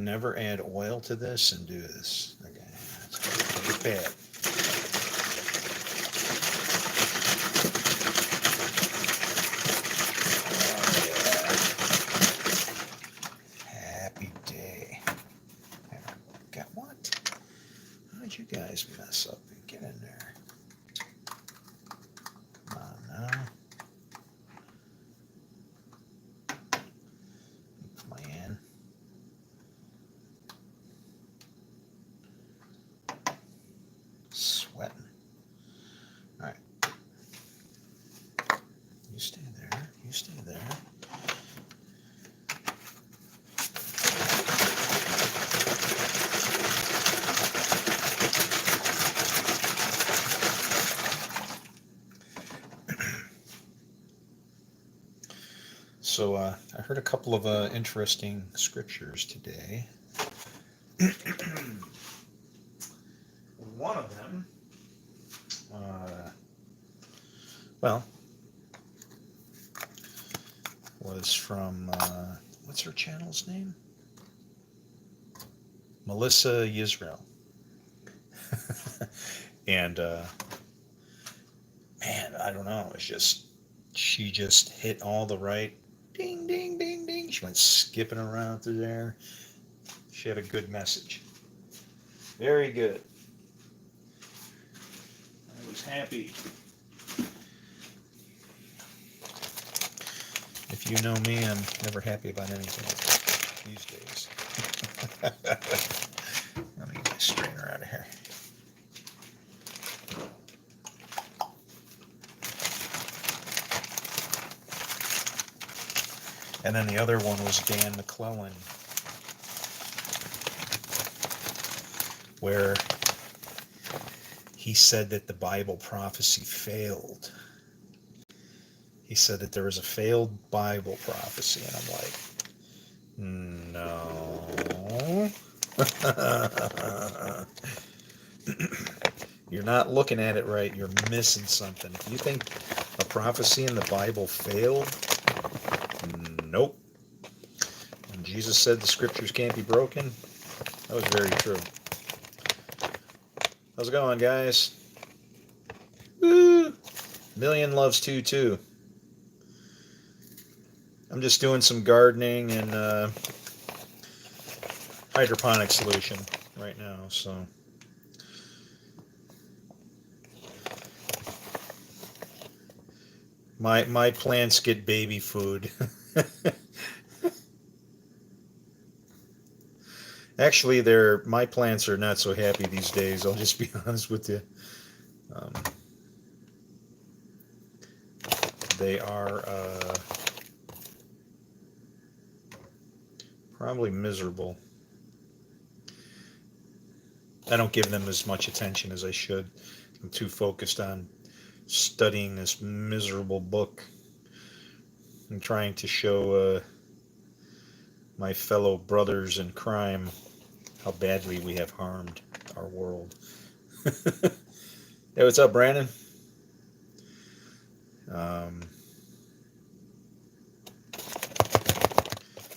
never add oil to this and do this. Okay, that's bad. Happy day. Got what? How did you guys mess up and get in there? Come on now. Man. Sweating. All right. You stay there. You stay there. So I heard a couple of interesting scriptures today. One of them, was from, what's her channel's name? Melissa Yisrael. And, man, I don't know, she just hit all the right ding, ding, ding, ding. She went skipping around through there. She had a good message. Very good. I was happy. If you know me, I'm never happy about anything these days. Let me get my strainer out of here. And then the other one was Dan McClellan, where he said that the Bible prophecy failed. He said that there was a failed Bible prophecy, and I'm like, no. You're not looking at it right. You're missing something. If you think a prophecy in the Bible failed, nope. When Jesus said the scriptures can't be broken, that was very true. How's it going, guys? Woo! Million loves too. I'm just doing some gardening and hydroponic solution right now, so my plants get baby food. Actually, my plants are not so happy these days. I'll just be honest with you. They are probably miserable. I don't give them as much attention as I should. I'm too focused on studying this miserable book and trying to show my fellow brothers in crime how badly we have harmed our world. Hey, what's up, Brandon?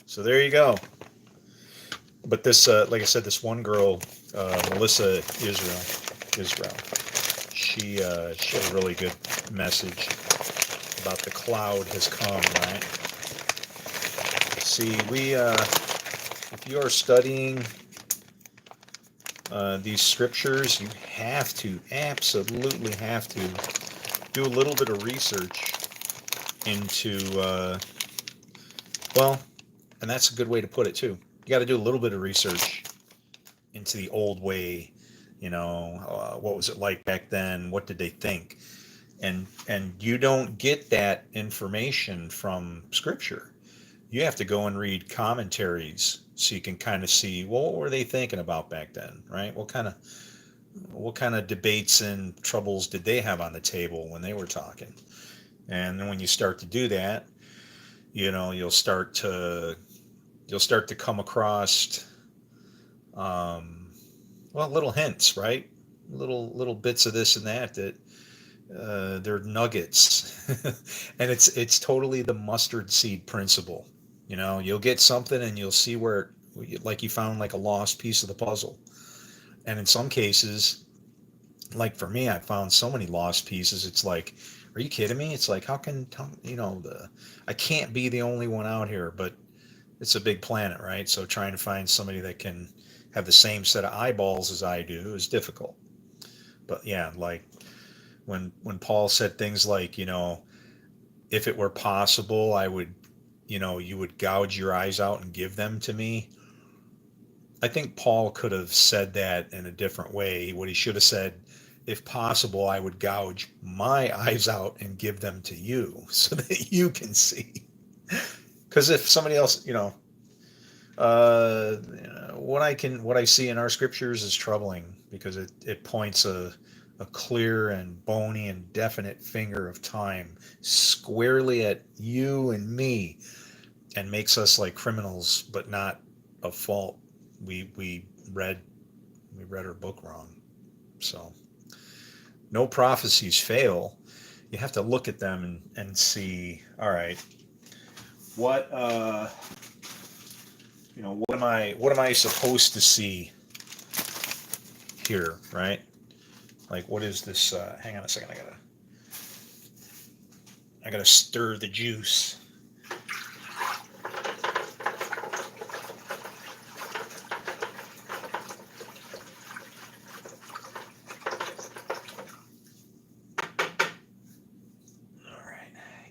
So there you go. But this, like I said, this one girl, Melissa Israel, she had a really good message about the cloud has come, right? See, if you are studying these scriptures, you absolutely have to do a little bit of research into, and that's a good way to put it too. You got to do a little bit of research into the old way, what was it like back then? What did they think? And you don't get that information from scripture. You have to go and read commentaries so you can kind of see, well, what were they thinking about back then, right? What kind of debates and troubles did they have on the table when they were talking? And then when you start to do that, you'll start to come across little hints, right? Little bits of this and that they're nuggets. And it's totally the mustard seed principle. You'll get something and you'll see where like you found like a lost piece of the puzzle. And in some cases, like for me, I found so many lost pieces. It's like, are you kidding me? It's like, I can't be the only one out here, but it's a big planet, right? So trying to find somebody that can have the same set of eyeballs as I do is difficult. But yeah, like when Paul said things like, if it were possible, I would, you would gouge your eyes out and give them to me. I think Paul could have said that in a different way. What he should have said, if possible, I would gouge my eyes out and give them to you so that you can see. Because if somebody else, what I see in our scriptures is troubling because it points a clear and bony and definite finger of time squarely at you and me and makes us like criminals, but not of fault. We read our book wrong. So no prophecies fail. You have to look at them and see, all right, what what am I supposed to see here, right? Like what is this hang on a second, I gotta stir the juice.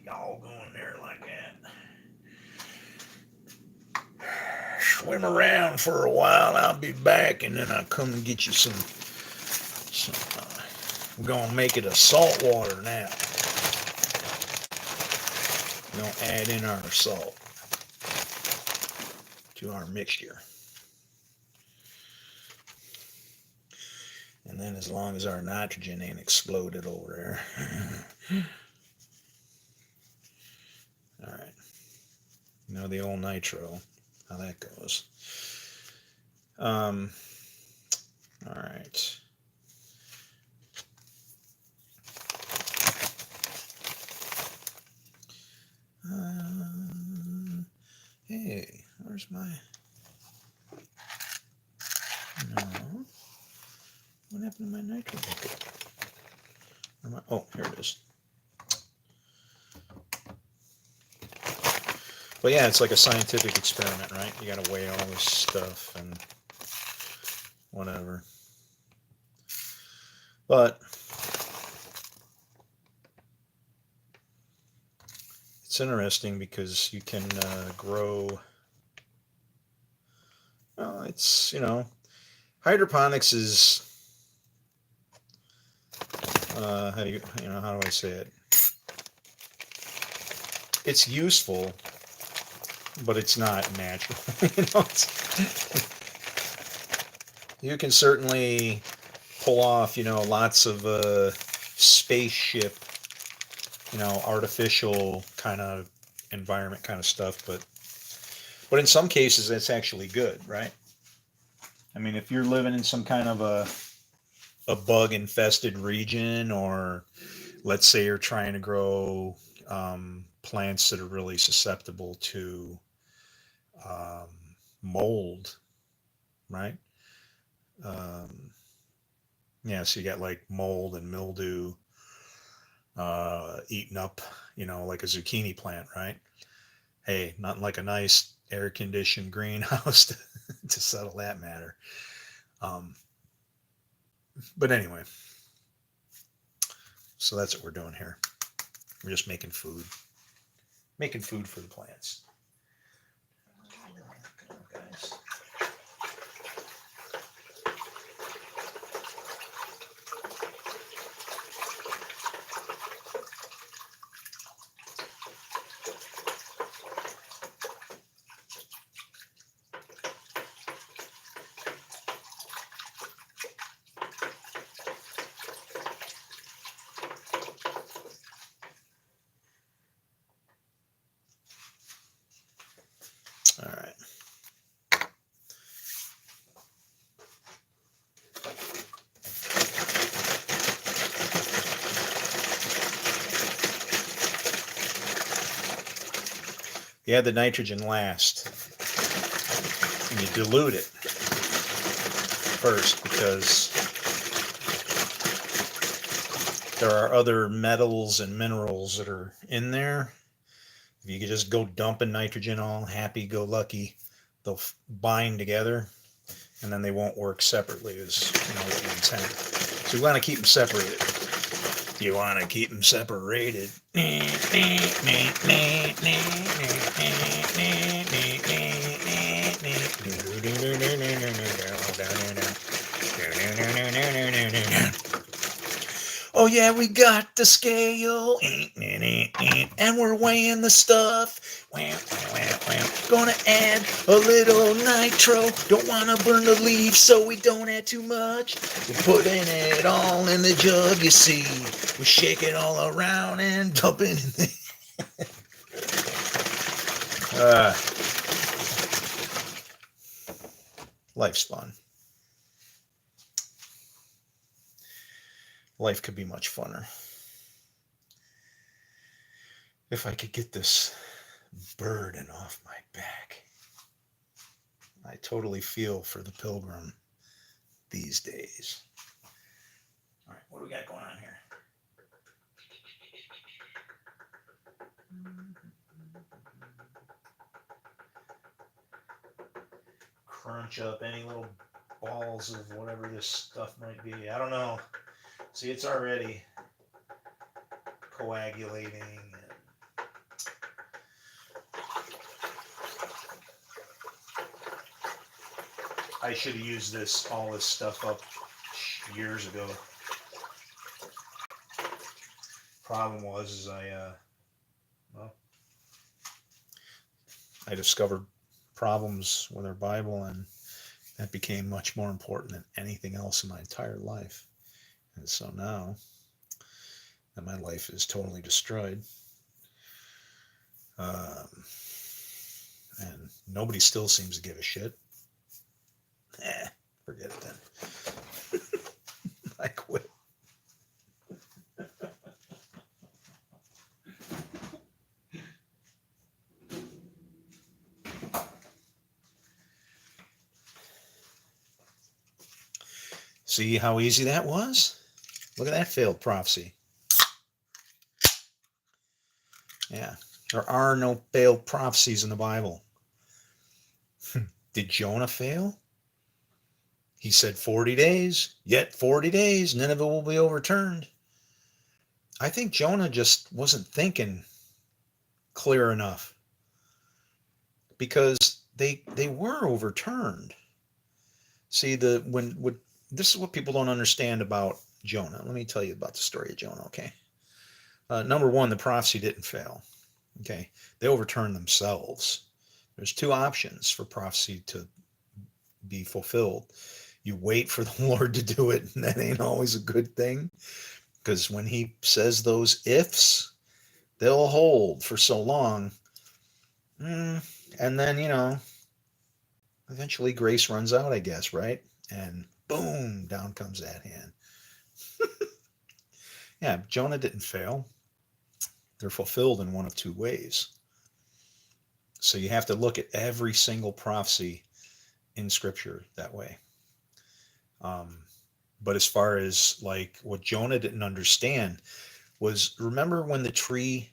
Y'all going there like that. Swim around for a while. I'll be back, and then I'll come and get you some. We're gonna make it a salt water now. We're gonna add in our salt to our mixture, and then as long as our nitrogen ain't exploded over there. All right. The old nitro, how that goes. All right. Hey, where's my... No. What happened to my nitro bucket? Oh, here it is. But yeah, it's like a scientific experiment, right? You got to weigh all this stuff and whatever. But it's interesting because you can grow. Well, it's hydroponics is how do I say it? It's useful, but it's not natural. You can certainly pull off, lots of spaceship, artificial kind of environment kind of stuff, but in some cases that's actually good, right? I mean, if you're living in some kind of a bug infested region, or let's say you're trying to grow plants that are really susceptible to mold, right? Yeah, so you got like mold and mildew eating up, like a zucchini plant, right? Hey, nothing like a nice air-conditioned greenhouse to settle that matter. But anyway, so that's what we're doing here. We're just making food for the plants. Guys. All right. You had the nitrogen last. and you dilute it first, because there are other metals and minerals that are in there. If you could just go dumping nitrogen all happy-go-lucky, they'll bind together, and then they won't work separately as what you intend. So you want to keep them separated. You want to keep them separated. Oh yeah, we got the scale, and we're weighing the stuff. Gonna add a little nitro. Don't wanna burn the leaves, so we don't add too much. We're putting it all in the jug, you see. We shake it all around and dump it in the... Life's fun. Life could be much funner. If I could get this burden off my back. I totally feel for the pilgrim these days. All right, what do we got going on here? Crunch up any little balls of whatever this stuff might be. I don't know. See, it's already coagulating. I should have used all this stuff up years ago. Problem was, I discovered problems with our Bible, and that became much more important than anything else in my entire life. And so now that my life is totally destroyed, and nobody still seems to give a shit, forget it then. I quit. See how easy that was? Look at that failed prophecy. Yeah, there are no failed prophecies in the Bible. Did Jonah fail? He said 40 days, yet 40 days, Nineveh will be overturned. I think Jonah just wasn't thinking clear enough, because they were overturned. See, this is what people don't understand about Jonah. Let me tell you about the story of Jonah, okay? Number one, the prophecy didn't fail. Okay, they overturned themselves. There's two options for prophecy to be fulfilled. You wait for the Lord to do it, and that ain't always a good thing, because when he says those ifs, they'll hold for so long. And then, eventually grace runs out, I guess, right? And boom, down comes that hand. Yeah, Jonah didn't fail. They're fulfilled in one of two ways. So you have to look at every single prophecy in Scripture that way. But as far as like what Jonah didn't understand was, remember when the tree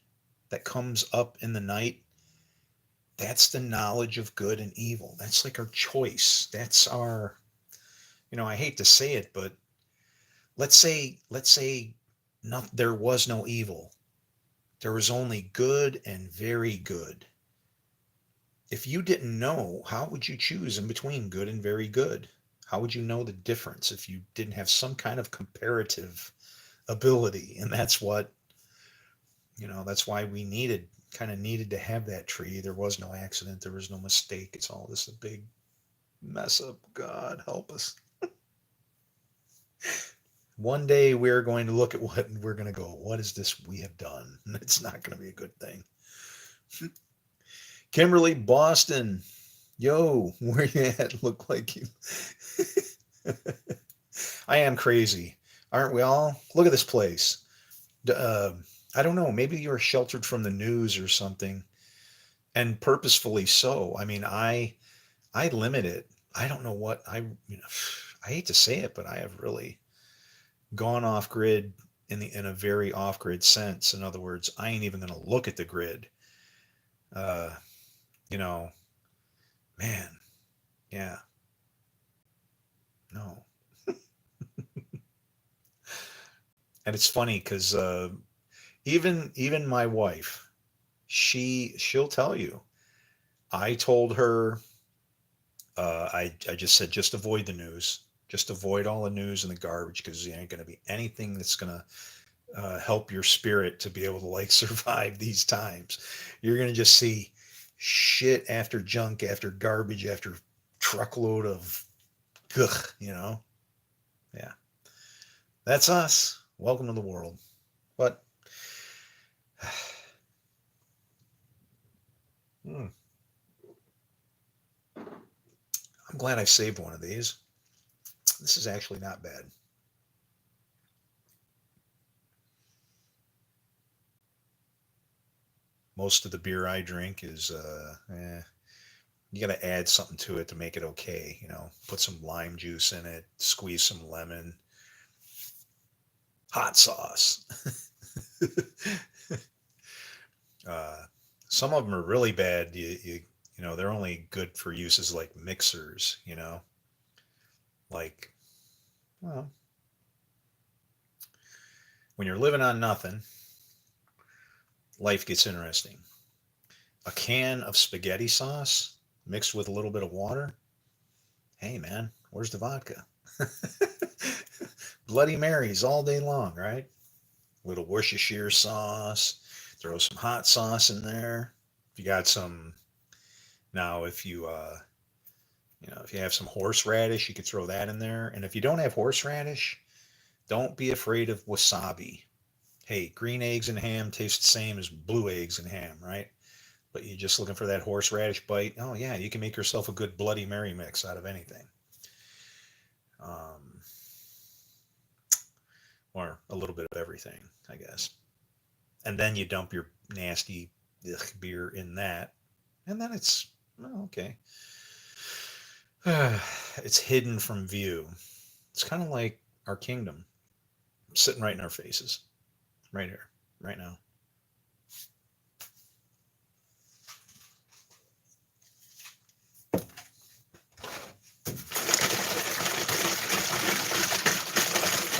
that comes up in the night, that's the knowledge of good and evil. That's like our choice. That's our, I hate to say it, but let's say there was no evil. There was only good and very good. If you didn't know, how would you choose in between good and very good? How would you know the difference if you didn't have some kind of comparative ability? And that's what, that's why we needed to have that tree. There was no accident. There was no mistake. It's all this a big mess up. God help us. One day we're going to look at what we're going to go, what is this we have done? And it's not going to be a good thing. Kimberly, Boston. Yo, where you at? Look like you. I am crazy. Aren't we all? Look at this place. I don't know. Maybe you're sheltered from the news or something. And purposefully so. I mean, I I limit it. I don't know what I hate to say it, but I have really gone off grid in a very off grid sense. In other words, I ain't even going to look at the grid. Uh, you know, man, yeah, no. And it's funny because even my wife, she'll tell you. I told her, I just said just avoid the news, just avoid all the news and the garbage because there ain't going to be anything that's going to help your spirit to be able to like survive these times. You're going to just see shit after junk after garbage after truckload of gugh, Yeah, that's us. Welcome to the world. But hmm, I'm glad I saved one of these. This is actually not bad. Most of the beer I drink is you got to add something to it to make it okay. Put some lime juice in it, squeeze some lemon, hot sauce. uh, some of them are really bad. They're only good for uses like mixers. Like, well, when you're living on nothing, life gets interesting. A can of spaghetti sauce mixed with a little bit of water. Hey man, where's the vodka? Bloody Marys all day long, right? Little Worcestershire sauce. Throw some hot sauce in there. If you got some now, if you have some horseradish, you could throw that in there. And if you don't have horseradish, don't be afraid of wasabi. Hey, green eggs and ham taste the same as blue eggs and ham, right? But you're just looking for that horseradish bite. Oh yeah, you can make yourself a good Bloody Mary mix out of anything. Um, or a little bit of everything, I guess. And then you dump your nasty beer in that, and then it's okay. It's hidden from view. It's kind of like our kingdom sitting right in our faces, right here, right now.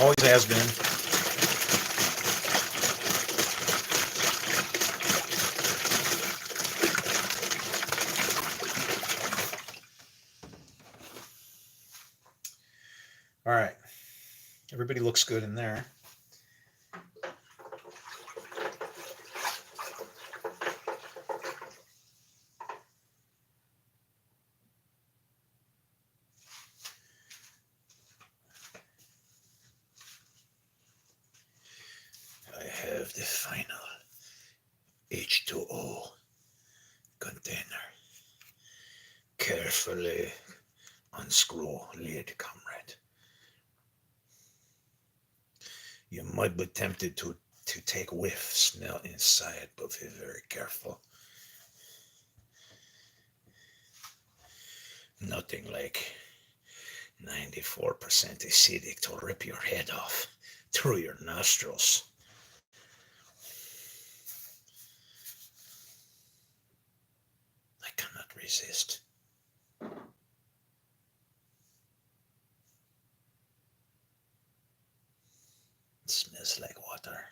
Always has been. All right. Everybody looks good in there. I have the final H2O container. Carefully unscrew lid, comrade. You might be tempted to take whiff, smell inside, but be very careful. Nothing like 94% acidic to rip your head off through your nostrils. I cannot resist. It smells like water.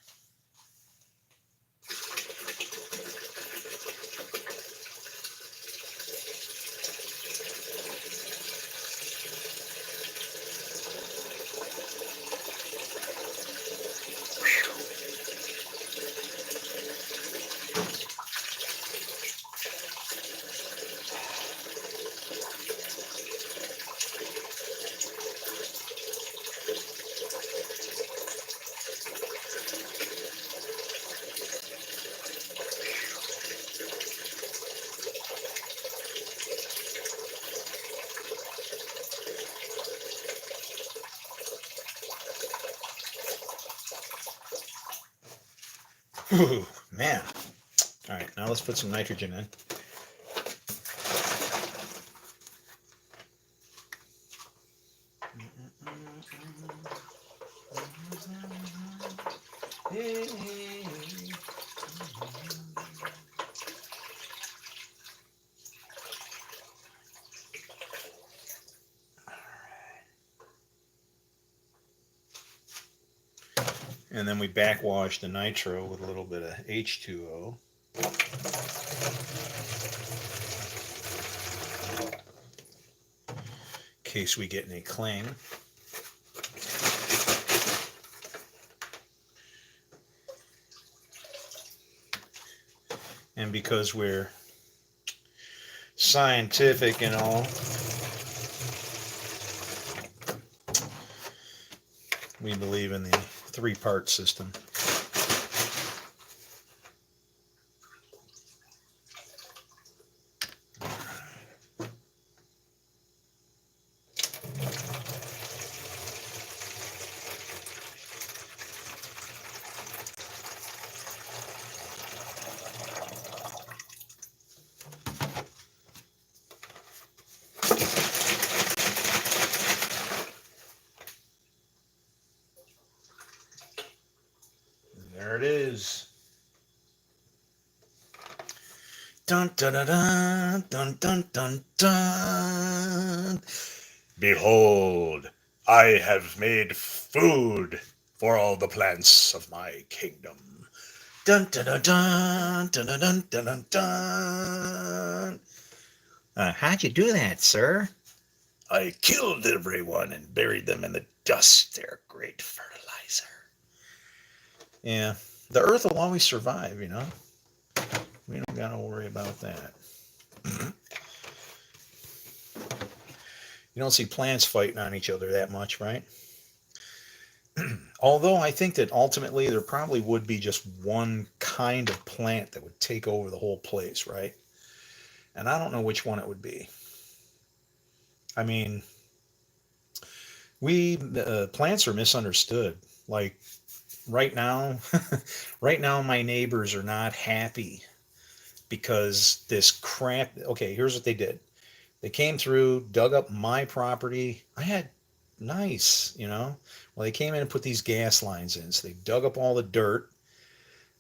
Ooh, man. All right, now let's put some nitrogen in. And then we backwash the nitro with a little bit of H2O. In case we get any cling. And because we're scientific and all, we believe in the 3-part system. There it is. Dun dun dun dun dun dun dun dun. Behold, I have made food for all the plants of my kingdom. Dun dun dun dun dun dun dun dun dun dun. How'd you do that, sir? I killed everyone and buried them in the dust. They're great fertilizer. Yeah, the earth will always survive, you know. We don't got to worry about that. You don't see plants fighting on each other that much, right? Although I think that ultimately there probably would be just one kind of plant that would take over the whole place, right? And I don't know which one it would be. I mean, plants are misunderstood. Like right now, right now my neighbors are not happy because this crap. Okay, here's what they did. They came through, dug up my property. I had nice, you know. Well, they came in and put these gas lines in. So they dug up all the dirt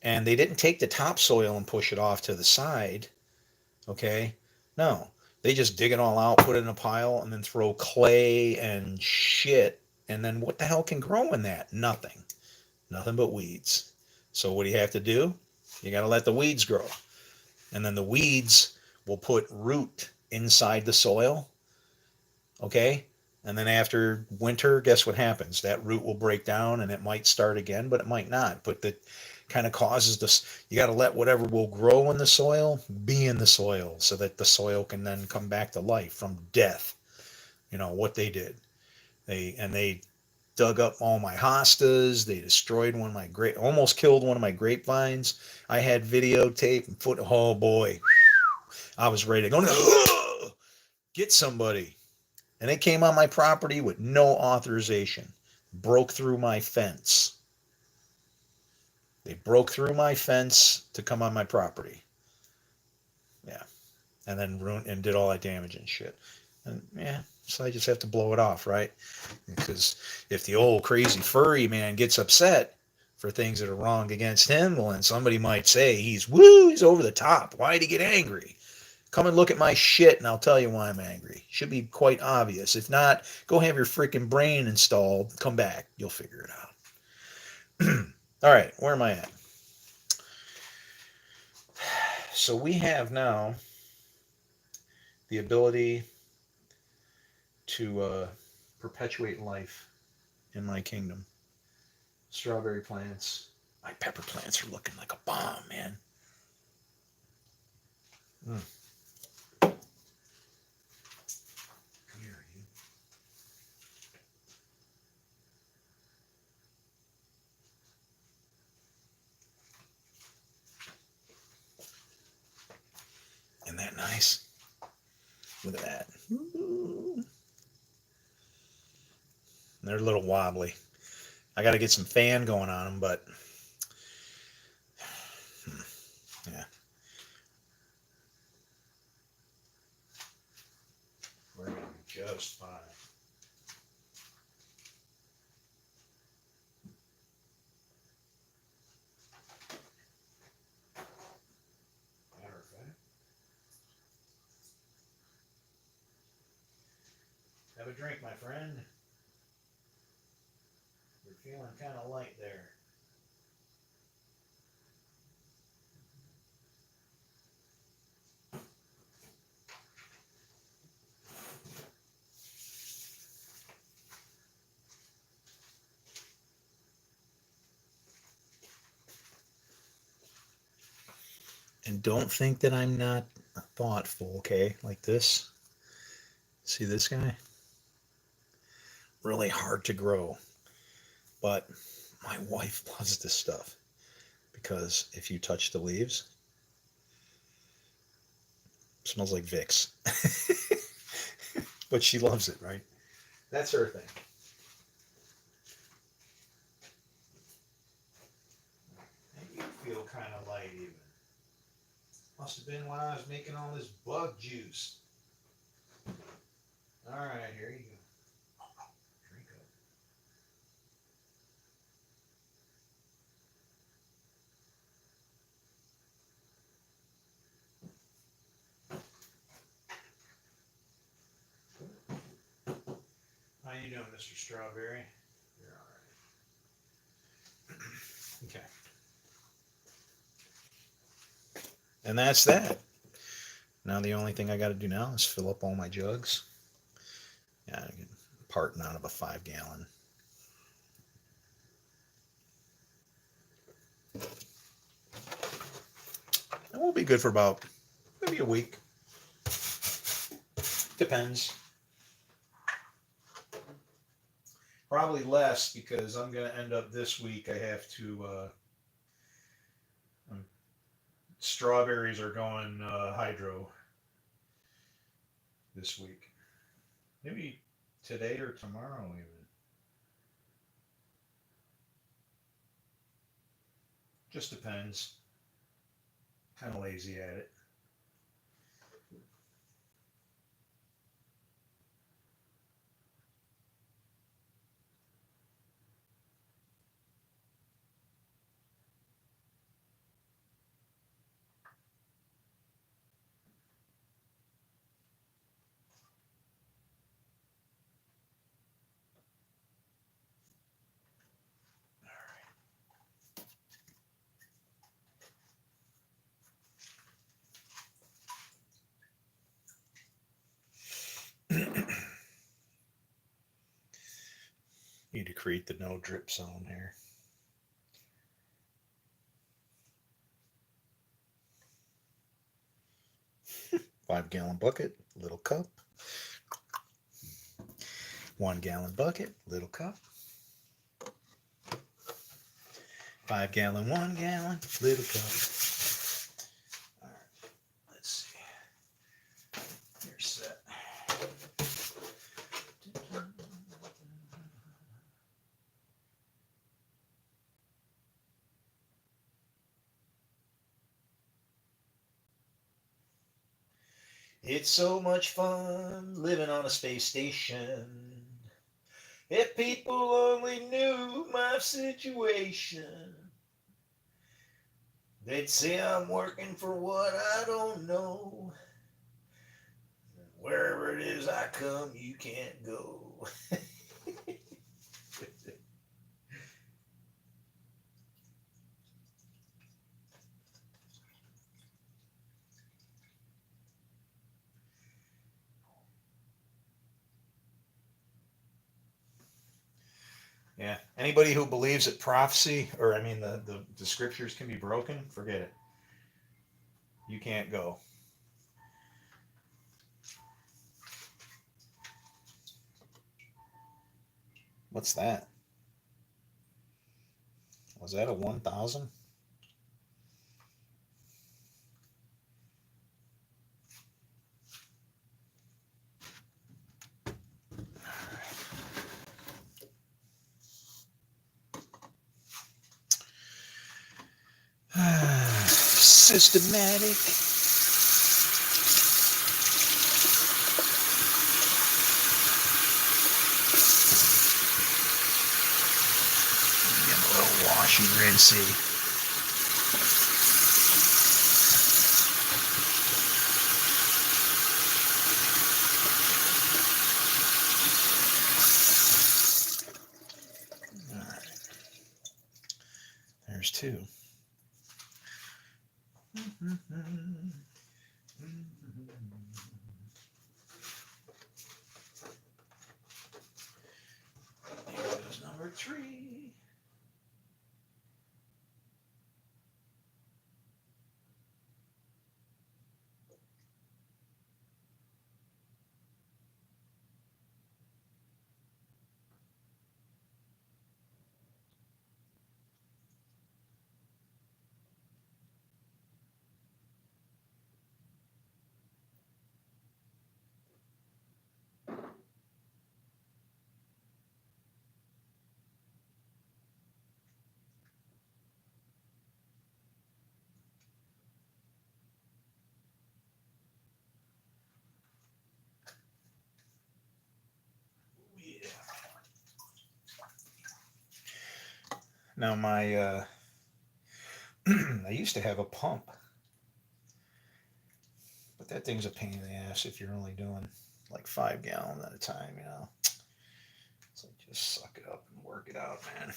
and they didn't take the topsoil and push it off to the side. Okay. No, they just dig it all out, put it in a pile, and then throw clay and shit. And then what the hell can grow in that? Nothing. Nothing but weeds. So what do you have to do? You got to let the weeds grow. And then the weeds will put root inside the soil. Okay? And then after winter, guess what happens? That root will break down and it might start again, but it might not. But that kind of causes this. You got to let whatever will grow in the soil be in the soil so that the soil can then come back to life from death. You know what they did. They dug up all my hostas. They destroyed one of my almost killed one of my grapevines. I had videotape and oh boy, I was ready to go, get somebody. And they came on my property with no authorization. Broke through my fence. They broke through my fence to come on my property. Yeah. And then ruined and did all that damage and shit. And yeah, so I just have to blow it off, right? Because if the old crazy furry man gets upset for things that are wrong against him, well, then somebody might say he's over the top. Why'd he get angry? Come and look at my shit and I'll tell you why I'm angry. Should be quite obvious. If not, go have your freaking brain installed. Come back. You'll figure it out. All right, where am I at? So we have now the ability to perpetuate life in my kingdom. Strawberry plants. My pepper plants are looking like a bomb, man. Mm. Isn't that nice? Look at that. Ooh. They're a little wobbly. I got to get some fan going on them, but yeah. We're going to be just fine. Matter of fact, have a drink, my friend. You're feeling kind of light there. And don't think that I'm not thoughtful, okay? Like this. See this guy? Really hard to grow. But my wife loves this stuff because if you touch the leaves, it smells like Vicks. But she loves it, right? That's her thing. And you feel kind of light even. Must have been when I was making all this bug juice. All right, here you go. Drink up. How you doing, Mr. Strawberry? You're all right. Okay. And that's that. Now the only thing I got to do now is fill up all my jugs. Yeah, I can parting out of a 5-gallon. That will be good for about maybe a week. Depends. Probably less because I'm going to end up this week. I have to. Strawberries are going hydro this week. Maybe today or tomorrow even. Just depends. Kind of lazy at it. Need to create the no drip zone here. Five-gallon bucket, little cup. 1-gallon bucket, little cup. 5-gallon, 1-gallon, little cup. All right, let's see. You're set. It's so much fun living on a space station. If people only knew my situation, they'd say I'm working for what I don't know. Wherever it is I come, you can't go. Yeah. Anybody who believes that prophecy, or I mean the scriptures can be broken, forget it. You can't go. What's that? Was that a 1,000? Systematic. Get a little washy rinsey. All right. There's two. Here goes number 3. Now my I used to have a pump, but that thing's a pain in the ass if you're only doing like 5 gallons at a time. So just suck it up and work it out, man.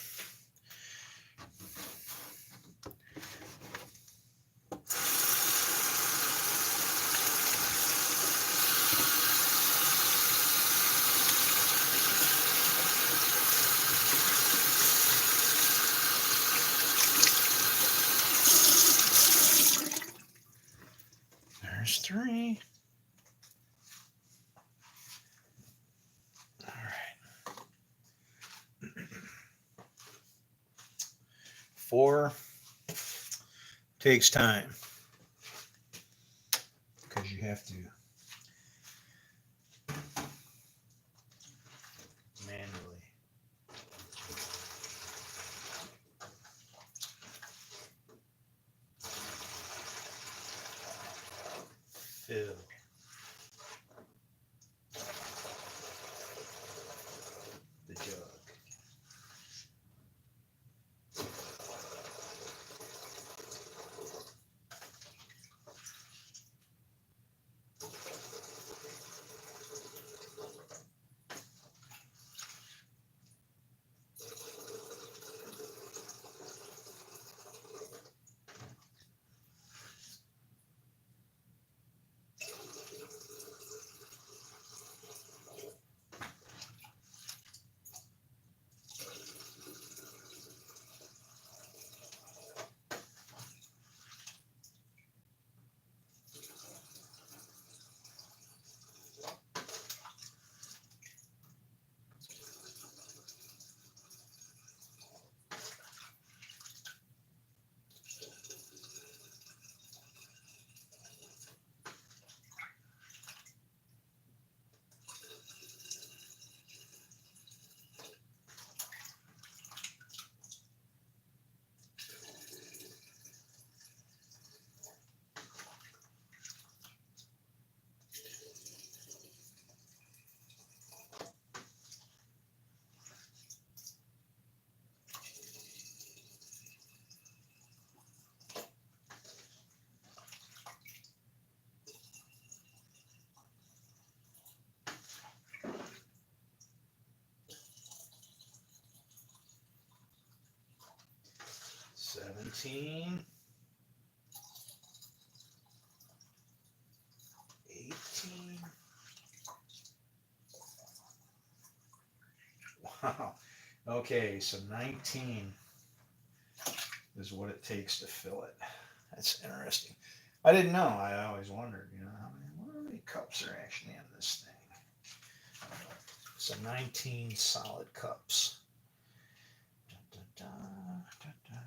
There's 3. All right. 4 takes time because you have to manually fill the jug. Seventeen, 18. Wow. Okay, so 19 is what it takes to fill it. That's interesting. I didn't know. I always wondered, how many cups are actually in this thing. So 19 solid cups. Da, da, da, da.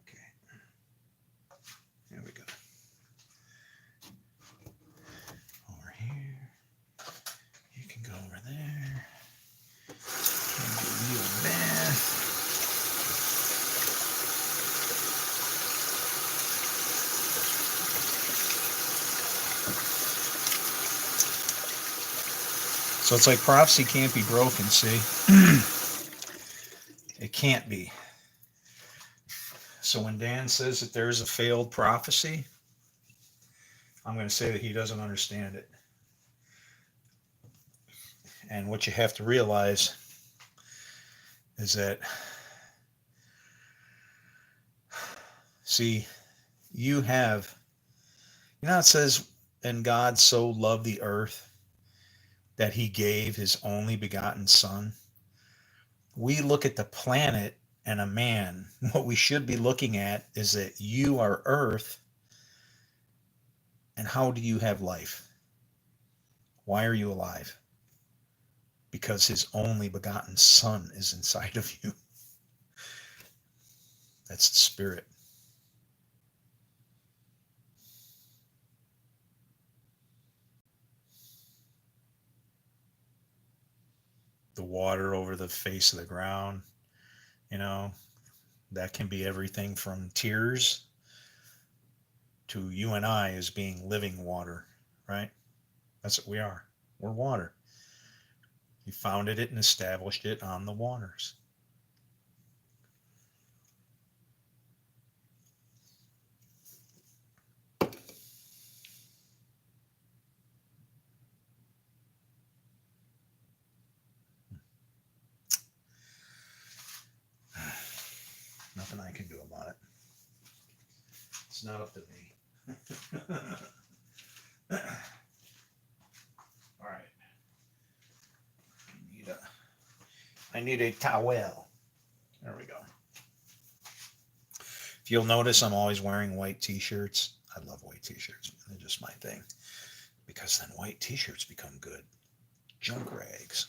Okay. Here we go. Over here. You can go over there. Can give you a bath. So it's like prophecy can't be broken, see? It can't be. So when Dan says that there's a failed prophecy, I'm going to say that he doesn't understand it. And what you have to realize is that, see, it says, and God so loved the earth that he gave his only begotten son. We look at the planet and a man. What we should be looking at is that you are earth, and how do you have life? Why are you alive? Because his only begotten son is inside of you. That's the spirit. The water over the face of the ground, that can be everything from tears to you and I as being living water, right? That's what we are. We're water. He founded it and established it on the waters. nothing I can do about it. It's not up to me. All right. I need a towel. There we go. If you'll notice, I'm always wearing white t-shirts. I love white t-shirts. They're just my thing. Because then white t-shirts become good junk rags.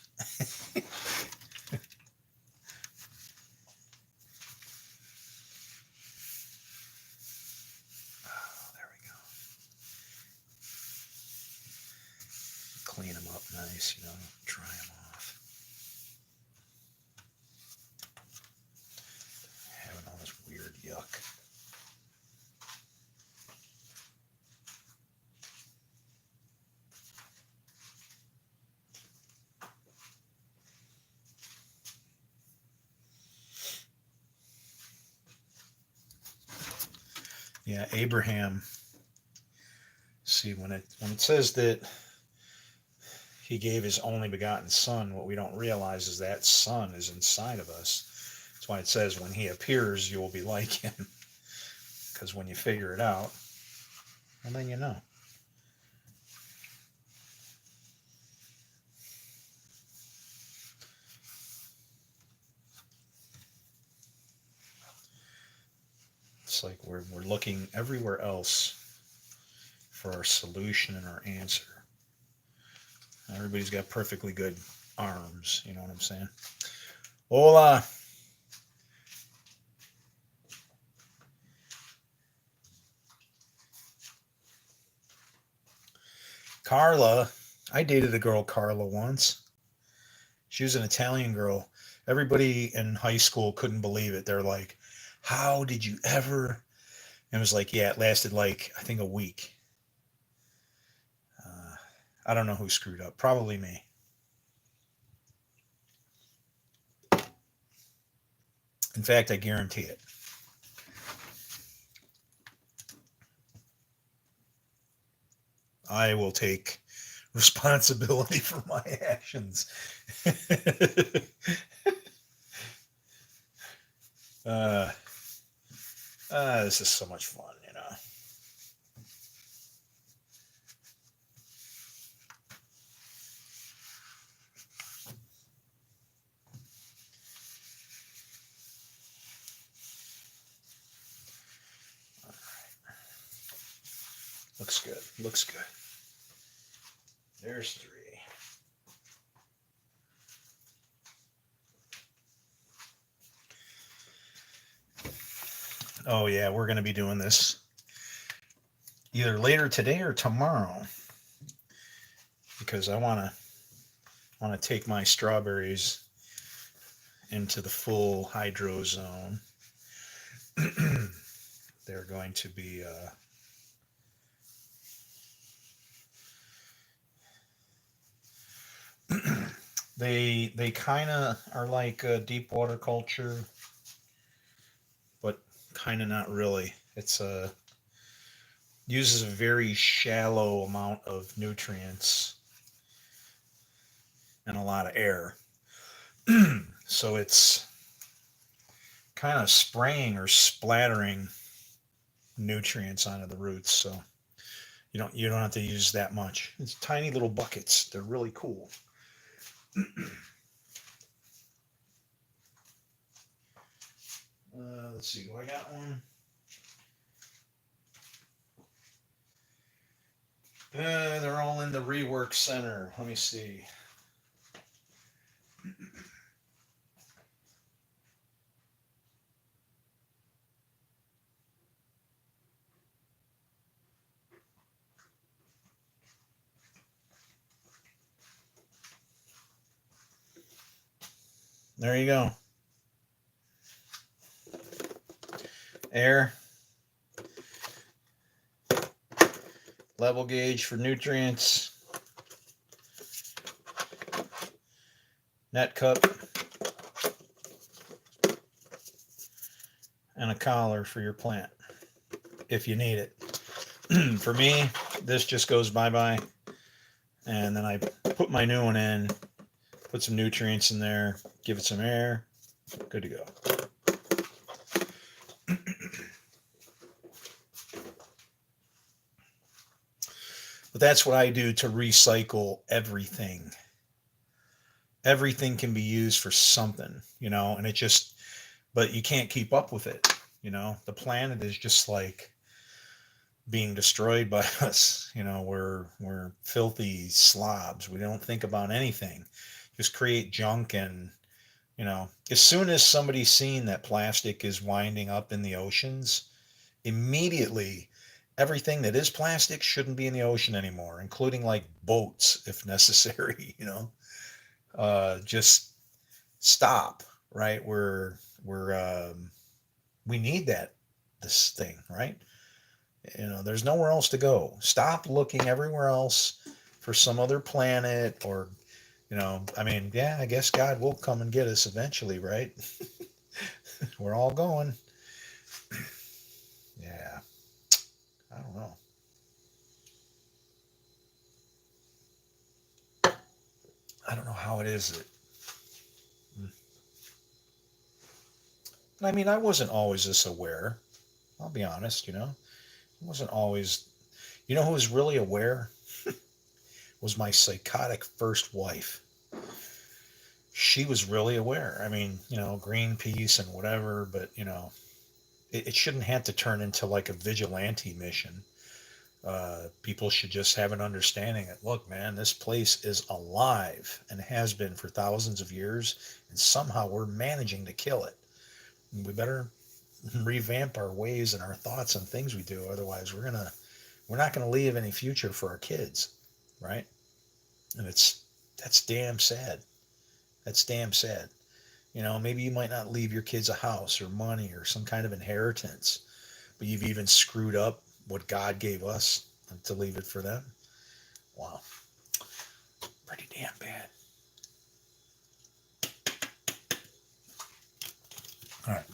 Clean them up nice, dry them off. Having all this weird yuck. Yeah, Abraham. See, when it says that he gave his only begotten son, what we don't realize is that son is inside of us. That's why it says when he appears, you will be like him. Because when you figure it out, well, then you know. It's like we're looking everywhere else for our solution and our answer. Everybody's got perfectly good arms, you know what I'm saying? Hola. Carla. I dated a girl, Carla, once. She was an Italian girl. Everybody in high school couldn't believe it. They're like, how did you ever? And it was like, yeah, it lasted like, I think a week. I don't know who screwed up. Probably me. In fact, I guarantee it. I will take responsibility for my actions. This is so much fun, All right. Looks good. Looks good. There's 3. Oh yeah, we're going to be doing this either later today or tomorrow because I want to take my strawberries into the full hydro zone. They're going to be they kind of are like deep water culture, but kind of not really. It's uses a very shallow amount of nutrients and a lot of air. So it's kind of spraying or splattering nutrients onto the roots. So you don't have to use that much. It's tiny little buckets. They're really cool. Let's see. Do I got one? They're all in the rework center. Let me see. There you go. Air. Level gauge for nutrients. Net cup. And a collar for your plant if you need it. For me, this just goes bye-bye. And then I put my new one in, put some nutrients in there, give it some air, good to go. But that's what I do to recycle everything. Everything can be used for something, and it just, but you can't keep up with it. The planet is just like being destroyed by us. We're filthy slobs. We don't think about anything. Just create junk. And as soon as somebody's seen that plastic is winding up in the oceans, immediately everything that is plastic shouldn't be in the ocean anymore, including like boats if necessary. Just stop. Right? We need this thing, right? There's nowhere else to go. Stop looking everywhere else for some other planet. Or I mean, yeah, I guess God will come and get us eventually, right? We're all going. Yeah, I don't know. I don't know how it is that. I mean, I wasn't always this aware. I'll be honest. I wasn't always. Who was really aware was my psychotic first wife. She was really aware. I mean, Greenpeace and whatever, but it shouldn't have to turn into like a vigilante mission. People should just have an understanding that, look, man, this place is alive and has been for thousands of years, and somehow we're managing to kill it. We better revamp our ways and our thoughts and things we do. Otherwise, we're not gonna leave any future for our kids, right? And that's damn sad. That's damn sad. Maybe you might not leave your kids a house or money or some kind of inheritance, but you've even screwed up what God gave us to leave it for them. Wow. Pretty damn bad. All right.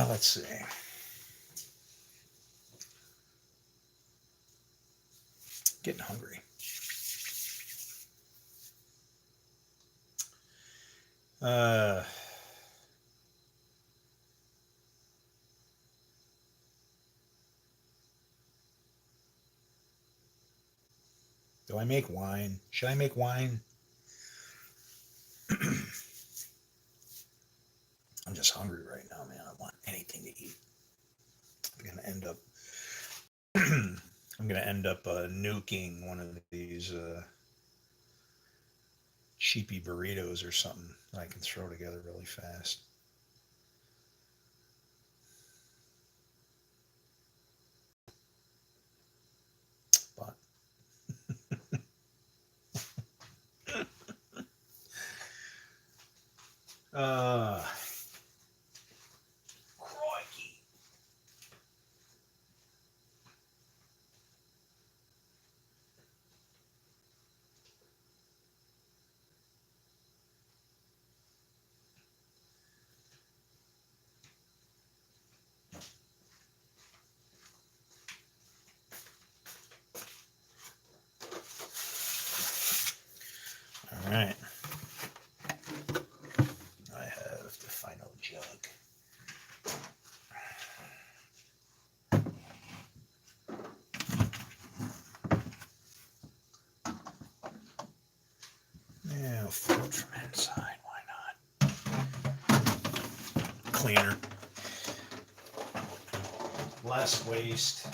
Let's see. Getting hungry. Uh, do I make wine? Should I make wine? I'm just hungry right now, man. I want anything to eat. I'm gonna end up. I'm gonna end up nuking one of these cheapy burritos or something that I can throw together really fast. But uh, crikey. All right. I have the final jug. Yeah, food from inside. Why not? Cleaner. Less waste.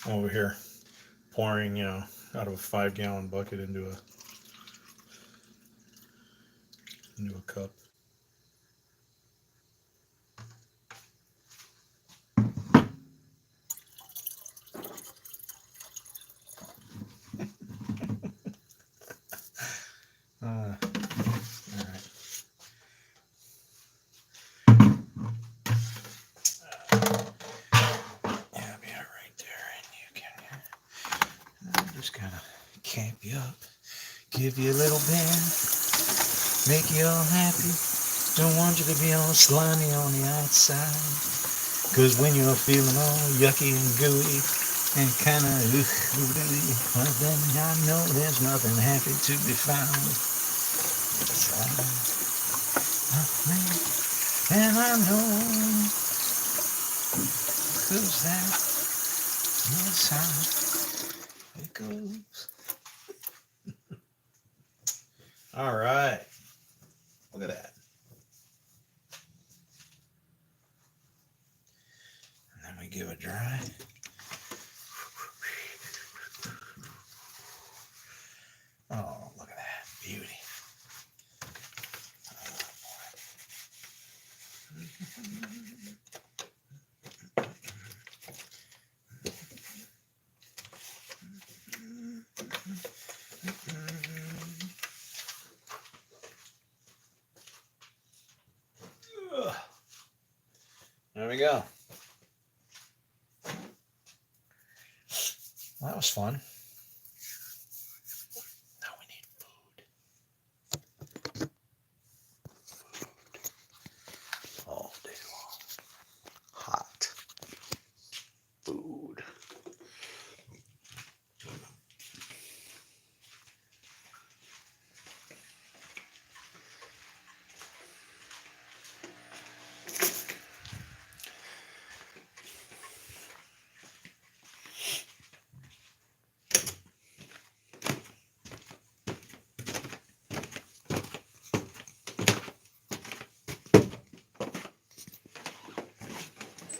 I'm over here pouring, out of a 5-gallon bucket into a cup. All right. Yeah, I'll be right there, and you can just kind of camp you up, give you a little bend, make you all happy. Don't want you to be all slimy on the outside, 'cause when you're feeling all yucky and gooey and kind of well, then I know there's nothing happy to be found inside of me. And I know, 'cause that is how it goes. All right. Look at that. And then we give it dry. Oh, look at that beauty. There we go. Well, that was fun.